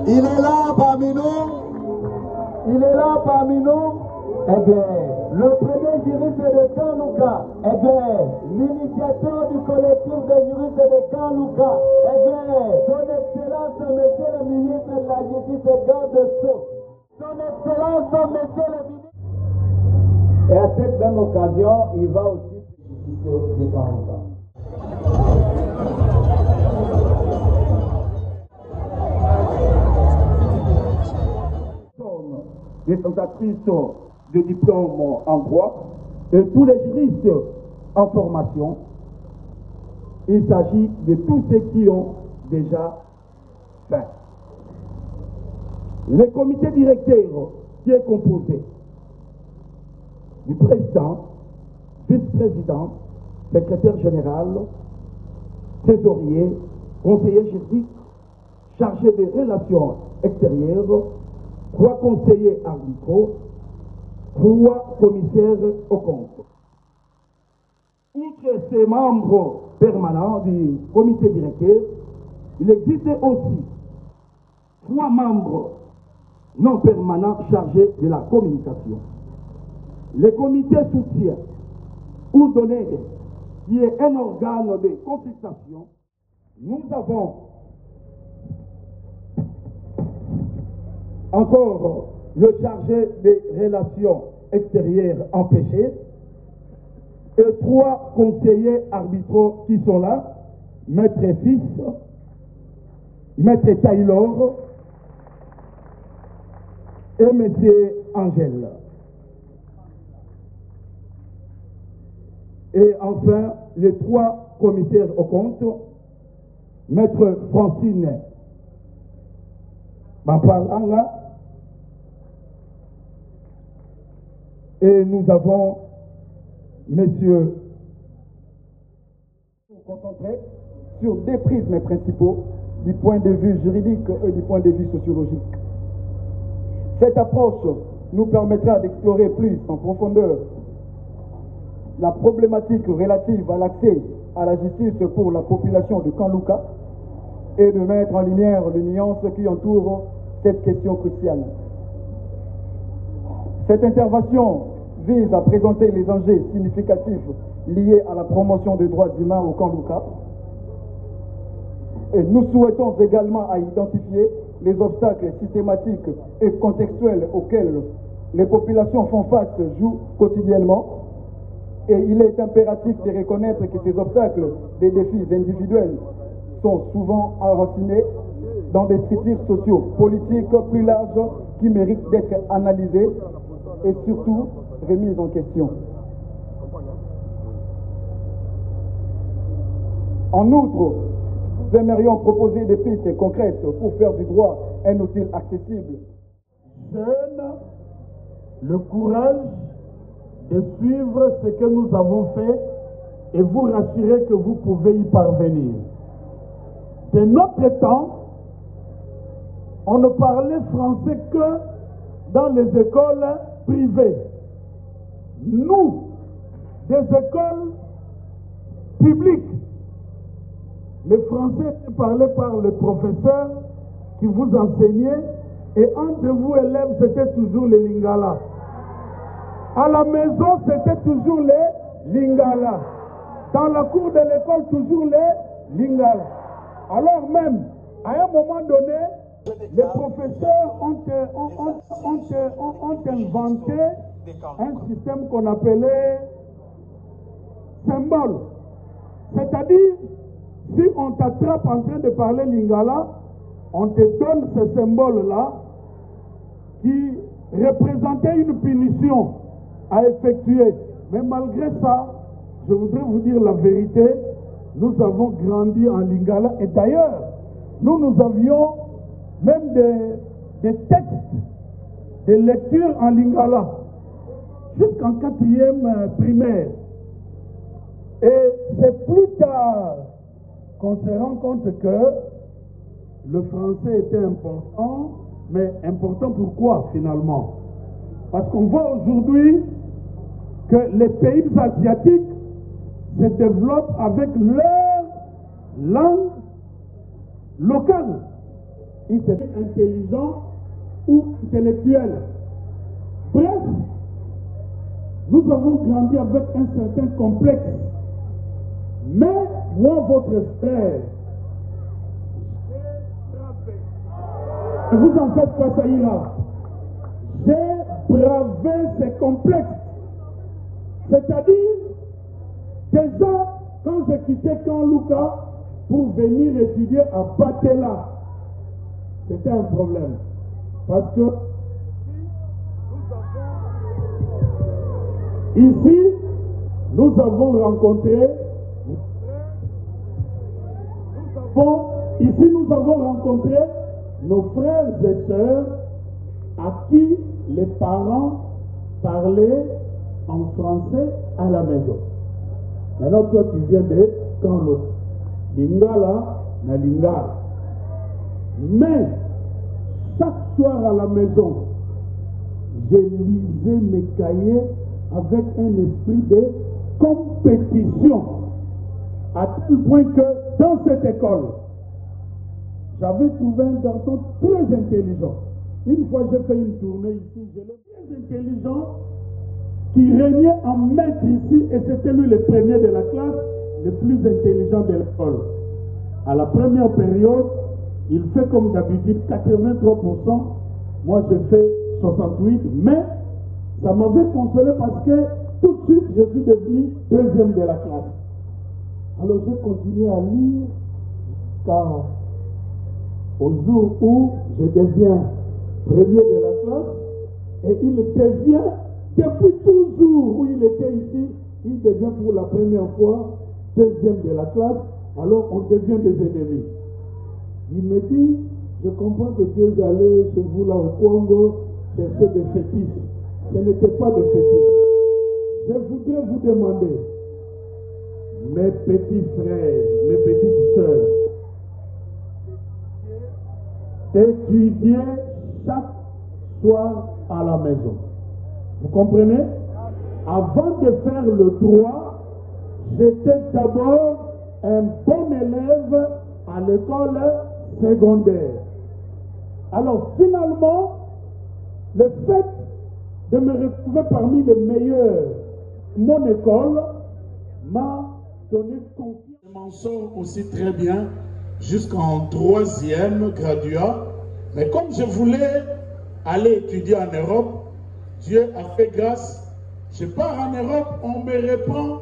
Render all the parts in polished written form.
Il est là parmi nous. Il est là parmi nous. Eh bien, le premier juriste de Kanlouka. Eh bien, l'initiateur du collectif des juristes de Kanlouka. Eh bien, son Excellence, Monsieur le ministre de la Justice et Garde de Sceaux. Son Excellence, Monsieur le ministre. Et à cette même occasion, il va aussi féliciter les Kanlouka. Détentatrices de diplôme en droit et tous les juristes en formation. Il s'agit de tous ceux qui ont déjà fait. Le comité directeur qui est composé du président, vice-président, secrétaire général, trésorier, conseiller juridique, chargé des relations extérieures, 3 conseillers arbitraux, 3 commissaires au compte. Outre ces membres permanents du comité directeur, il existe aussi 3 membres non permanents chargés de la communication. Le comité soutien ou donné, qui est un organe de consultation, nous avons encore le chargé des relations extérieures empêchées et 3 conseillers arbitraux qui sont là, Maître Fils, Maître Taylor et M. Angèle. Et enfin, les 3 commissaires au compte, Maître Francine Bapalanga, et nous avons Monsieur concentré sur des prismes principaux du point de vue juridique et du point de vue sociologique. Cette approche nous permettra d'explorer plus en profondeur la problématique relative à l'accès à la justice pour la population de Kanlouka et de mettre en lumière les nuances qui entourent cette question cruciale. Cette intervention vise à présenter les enjeux significatifs liés à la promotion des droits humains au Kanlouka. Et nous souhaitons également à identifier les obstacles systématiques et contextuels auxquels les populations font face quotidiennement. Et il est impératif de reconnaître que ces obstacles, des défis individuels, sont souvent enracinés dans des structures socio-politiques plus larges qui méritent d'être analysées et surtout remises en question. En outre, nous aimerions proposer des pistes concrètes pour faire du droit un outil accessible. Jeunes, le courage de suivre ce que nous avons fait et vous rassurer que vous pouvez y parvenir. De notre temps, on ne parlait français que dans les écoles privées. Nous, des écoles publiques, le français était parlé par les professeurs qui vous enseignaient et entre vous élèves, c'était toujours les lingala. À la maison, c'était toujours les lingala. Dans la cour de l'école, toujours les lingala. Alors même, à un moment donné, les professeurs ont inventé un système qu'on appelait symbole. C'est-à-dire, si on t'attrape en train de parler lingala, on te donne ce symbole-là qui représentait une punition à effectuer. Mais malgré ça, je voudrais vous dire la vérité, nous avons grandi en lingala et d'ailleurs, nous avions même des textes, des lectures en lingala jusqu'en 4e primaire. Et c'est plus tard qu'on se rend compte que le français était important, mais important pourquoi finalement? Parce qu'on voit aujourd'hui que les pays asiatiques se développent avec leur langue locale. il s'est intelligent ou intellectuel. Bref, nous avons grandi avec un certain complexe. Mais moi, votre frère, ne vous en faites pas, ça ira. J'ai bravé ces complexes. C'est-à-dire, déjà, quand j'ai quitté Kanlouka pour venir étudier à Batela, c'était un problème. Parce que ici, nous avons rencontré nos frères et sœurs à qui les parents parlaient en français à la maison. Maintenant, toi, tu viens de Kanlouka. Lingala, na Lingala. Mais, chaque soir à la maison, je lisais mes cahiers avec un esprit de compétition. À tel point que dans cette école, j'avais trouvé un garçon très intelligent. Une fois, j'ai fait une tournée ici, je l'ai très intelligent, qui régnait en maître ici, et c'était lui le premier de la classe, le plus intelligent de l'école. À la première période, il fait comme d'habitude 83%, moi j'ai fait 68%, mais ça m'avait consolé parce que tout de suite, je suis devenu deuxième de la classe. Alors j'ai continué à lire jusqu'au jour où je deviens premier de la classe, et il devient, depuis toujours où il était ici, il devient pour la première fois deuxième de la classe, alors on devient des ennemis. Il me dit, je comprends que tu es allé chez vous là au Congo chercher des fétiches. Ce n'était pas des fétiches. Je voudrais vous demander, mes petits frères, mes petites sœurs, d'étudier chaque soir à la maison. Vous comprenez? Avant de faire le droit, j'étais d'abord un bon élève à l'école secondaire. Alors finalement, le fait de me retrouver parmi les meilleurs de mon école m'a donné confiance. Je m'en sors aussi très bien jusqu'en 3e graduat. Mais comme je voulais aller étudier en Europe, Dieu a fait grâce. Je pars en Europe, on me reprend,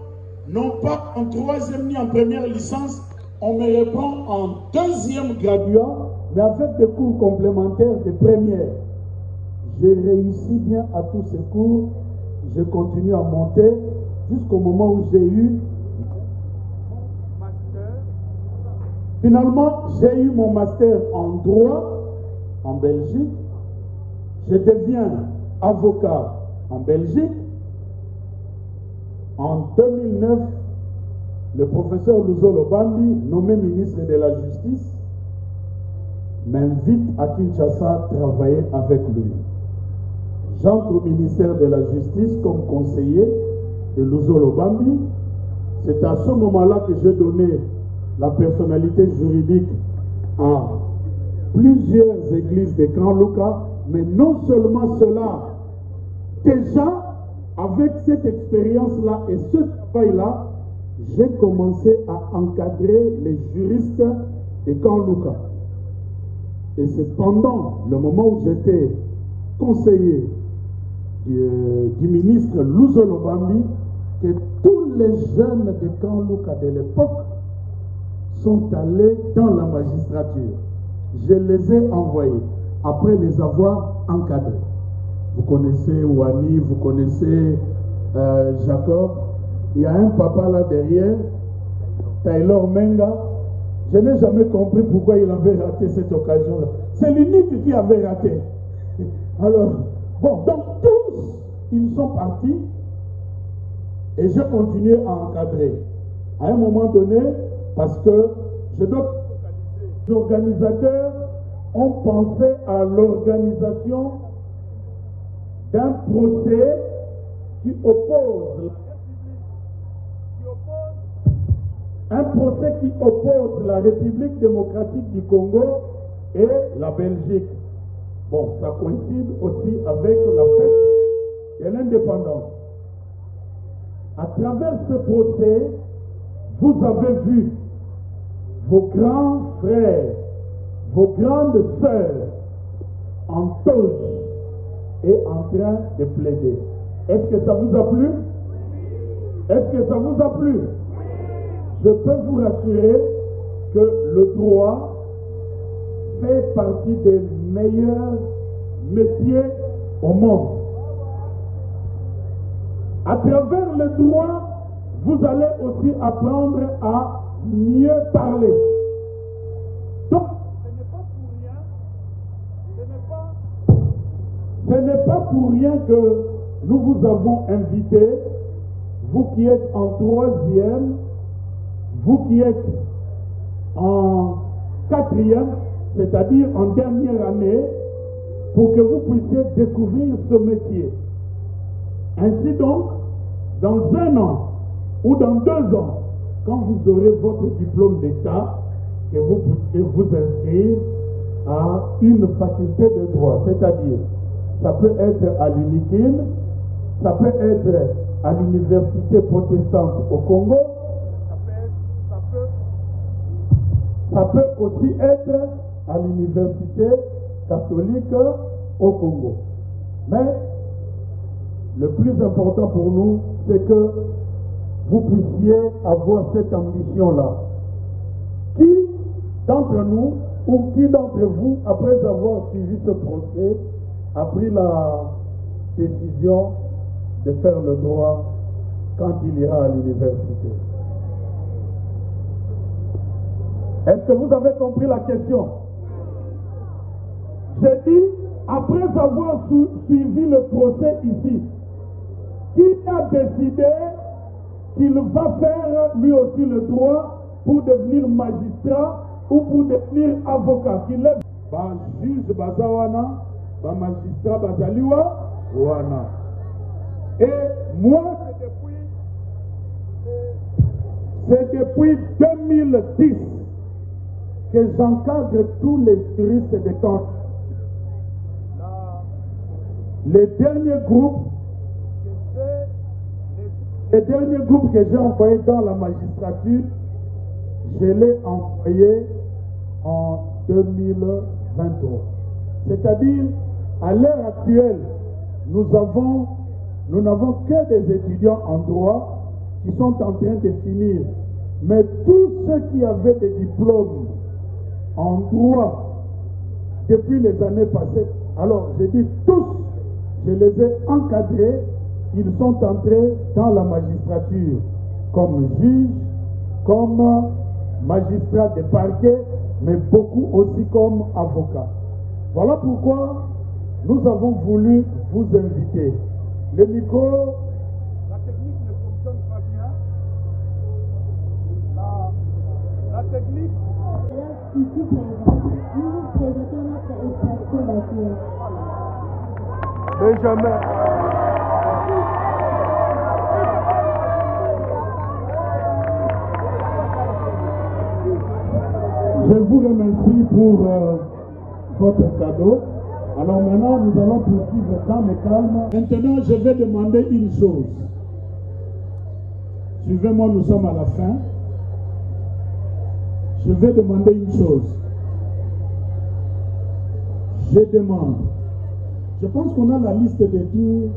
non pas en 3e ni en première licence, on me reprend en 2e graduat, mais avec des cours complémentaires de première. J'ai réussi bien à tous ces cours, je continue à monter jusqu'au moment où j'ai eu finalement, j'ai eu mon master en droit en Belgique. Je deviens avocat en Belgique. En 2009, le professeur Luzolo Bambi, nommé ministre de la Justice, m'invite à Kinshasa travailler avec lui. J'entre au ministère de la Justice comme conseiller de Luzolo Bambi. C'est à ce moment-là que j'ai donné la personnalité juridique à plusieurs églises de Kanlouka, mais non seulement cela, déjà avec cette expérience-là et ce travail-là, j'ai commencé à encadrer les juristes de Kanlouka. Et c'est pendant le moment où j'étais conseiller du ministre Luzolo Bambi que tous les jeunes de Kanlouka de l'époque sont allés dans la magistrature. Je les ai envoyés après les avoir encadrés. Vous connaissez Wani, vous connaissez Jacob. Il y a un papa là derrière, Taylor Menga. Je n'ai jamais compris pourquoi il avait raté cette occasion-là. C'est l'unique qui avait raté. Alors, bon, donc tous, ils sont partis et j'ai continué à encadrer. À un moment donné, parce que je dois focaliser. Les organisateurs ont pensé à l'organisation d'un procès qui oppose la République démocratique du Congo et la Belgique. Bon, ça coïncide aussi avec la fête de l'indépendance. À travers ce procès, vous avez vu vos grands frères, vos grandes sœurs en toge et en train de plaider. Est-ce que ça vous a plu? Est-ce que ça vous a plu? Je peux vous rassurer que le droit fait partie des meilleurs métiers au monde. À travers le droit, vous allez aussi apprendre à mieux parler. Donc, ce n'est pas pour rien que nous vous avons invité, vous qui êtes en troisième, vous qui êtes en quatrième, c'est-à-dire en dernière année, pour que vous puissiez découvrir ce métier. Ainsi donc, dans 1 an ou dans 2 ans, quand vous aurez votre diplôme d'État, que vous puissiez vous inscrire à une faculté de droit, c'est-à-dire, ça peut être à l'UNIKIL, ça peut être à l'université protestante au Congo, ça peut aussi être à l'université catholique au Congo. Mais le plus important pour nous, c'est que vous puissiez avoir cette ambition-là. Qui d'entre nous ou qui d'entre vous, après avoir suivi ce procès, a pris la décision de faire le droit quand il ira à l'université? Est-ce que vous avez compris la question? J'ai dit, après avoir suivi le procès ici, qui a décidé qu'il va faire lui aussi le droit pour devenir magistrat ou pour devenir avocat? Qu'il est juge bazawana, magistrat bazaliwa wana. Et moi, c'est depuis 2010 que j'encadre tous les juristes de corps. Les derniers groupes que j'ai envoyés dans la magistrature, je l'ai envoyé en 2023. C'est-à-dire, à l'heure actuelle, nous n'avons que des étudiants en droit qui sont en train de finir. Mais tous ceux qui avaient des diplômes en droit depuis les années passées, alors je dis tous, je les ai encadrés, ils sont entrés dans la magistrature comme juges, comme magistrats de parquet, mais beaucoup aussi comme avocats. Voilà pourquoi nous avons voulu vous inviter. Le micro, la technique ne fonctionne pas bien. La technique. Ici présent, nous vous présentons notre extraction d'accueil. Benjamin. Je vous remercie pour votre cadeau. Alors maintenant, nous allons poursuivre dans le calme. Maintenant, je vais demander une chose. Suivez-moi, nous sommes à la fin. Je vais demander une chose. Je demande. Je pense qu'on a la liste des tours